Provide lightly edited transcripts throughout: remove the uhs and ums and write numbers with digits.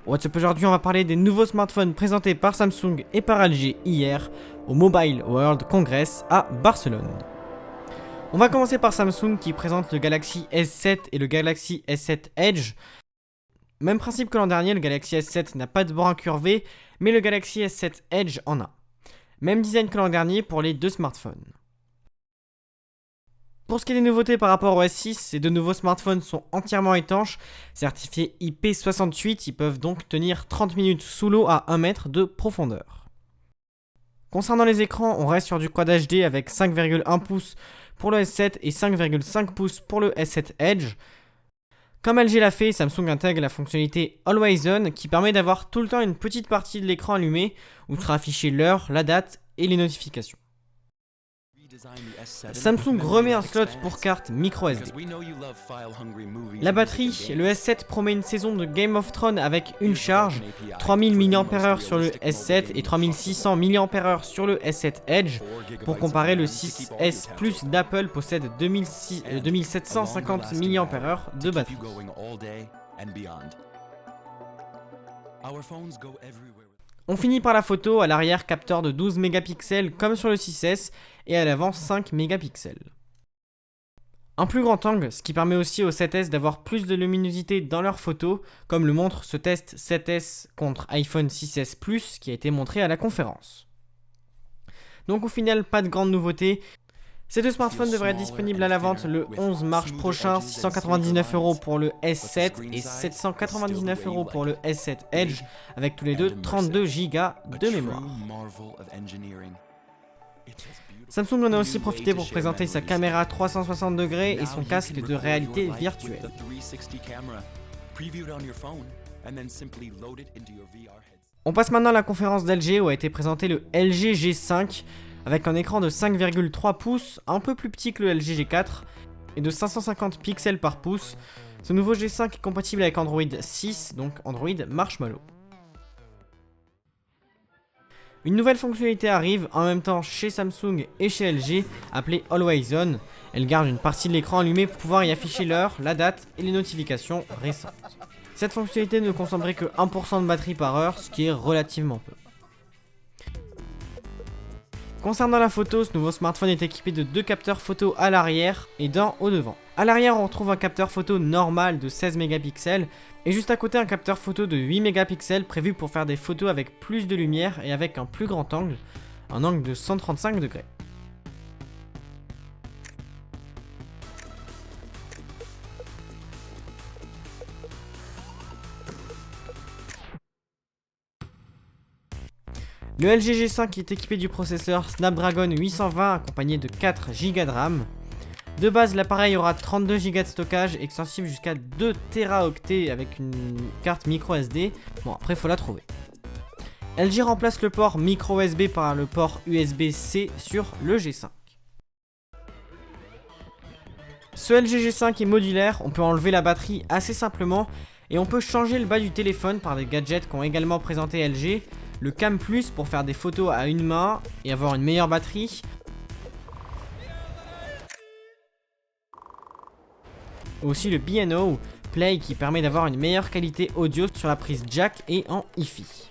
What's up, aujourd'hui on va parler des nouveaux smartphones présentés par Samsung et par LG hier au Mobile World Congress à Barcelone. On va commencer par Samsung qui présente le Galaxy S7 et le Galaxy S7 Edge. Même principe que l'an dernier, le Galaxy S7 n'a pas de bord incurvé, mais le Galaxy S7 Edge en a. Même design que l'an dernier pour les deux smartphones. Pour ce qui est des nouveautés par rapport au S6, ces deux nouveaux smartphones sont entièrement étanches, certifiés IP68, ils peuvent donc tenir 30 minutes sous l'eau à 1 mètre de profondeur. Concernant les écrans, on reste sur du Quad HD avec 5,1 pouces pour le S7 et 5,5 pouces pour le S7 Edge. Comme LG l'a fait, Samsung intègre la fonctionnalité Always On qui permet d'avoir tout le temps une petite partie de l'écran allumée où sera affichée l'heure, la date et les notifications. Samsung remet un slot pour carte microSD. La batterie, le S7 promet une saison de Game of Thrones avec une charge, 3000 mAh sur le S7 et 3600 mAh sur le S7 Edge. Pour comparer, le 6S Plus d'Apple possède 2750 mAh de batterie. On finit par la photo, à l'arrière capteur de 12 mégapixels comme sur le 6S et à l'avant 5 mégapixels. Un plus grand angle, ce qui permet aussi au 7S d'avoir plus de luminosité dans leurs photos, comme le montre ce test 7S contre iPhone 6S Plus qui a été montré à la conférence. Donc au final, pas de grande nouveauté. Ces deux smartphones devraient être disponibles à la vente le 11 mars prochain, 699 € pour le S7 et 799 € pour le S7 Edge, avec tous les deux 32 Go de mémoire. Samsung en a aussi profité pour présenter sa caméra 360 degrés et son casque de réalité virtuelle. On passe maintenant à la conférence d'LG où a été présenté le LG G5 avec un écran de 5,3 pouces, un peu plus petit que le LG G4 et de 550 pixels par pouce. Ce nouveau G5 est compatible avec Android 6, donc Android Marshmallow. Une nouvelle fonctionnalité arrive en même temps chez Samsung et chez LG, appelée Always On. Elle garde une partie de l'écran allumé pour pouvoir y afficher l'heure, la date et les notifications récentes. Cette fonctionnalité ne consommerait que 1% de batterie par heure, ce qui est relativement peu. Concernant la photo, ce nouveau smartphone est équipé de deux capteurs photo à l'arrière et d'un au devant. A l'arrière, on retrouve un capteur photo normal de 16 mégapixels et juste à côté un capteur photo de 8 mégapixels prévu pour faire des photos avec plus de lumière et avec un plus grand angle, un angle de 135 degrés. Le LG G5 est équipé du processeur Snapdragon 820 accompagné de 4 Go de RAM. De base, l'appareil aura 32 Go de stockage extensible jusqu'à 2 Teraoctets avec une carte microSD. Bon, après, faut la trouver. LG remplace le port microSD par le port USB-C sur le G5. Ce LG G5 est modulaire, on peut enlever la batterie assez simplement et on peut changer le bas du téléphone par des gadgets qu'ont également présenté LG. Le Cam Plus pour faire des photos à une main et avoir une meilleure batterie. Aussi le B&O Play qui permet d'avoir une meilleure qualité audio sur la prise jack et en Hi-Fi.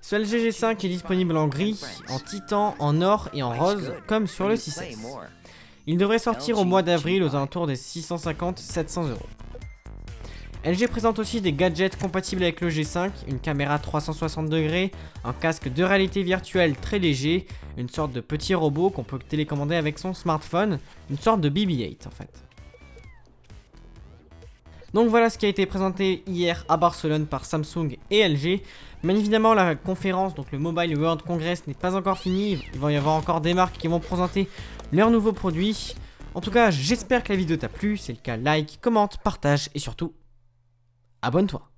Ce LG G5 est disponible en gris, en titan, en or et en rose, comme sur le 6S. Il devrait sortir au mois d'avril aux alentours des 650-700 €. LG présente aussi des gadgets compatibles avec le G5, une caméra 360 degrés, un casque de réalité virtuelle très léger, une sorte de petit robot qu'on peut télécommander avec son smartphone, une sorte de BB-8 en fait. Donc voilà ce qui a été présenté hier à Barcelone par Samsung et LG. Bien évidemment, la conférence, donc le Mobile World Congress, n'est pas encore finie. Il va y avoir encore des marques qui vont présenter leurs nouveaux produits. En tout cas, j'espère que la vidéo t'a plu. Si c'est le cas, like, commente, partage et surtout, abonne-toi.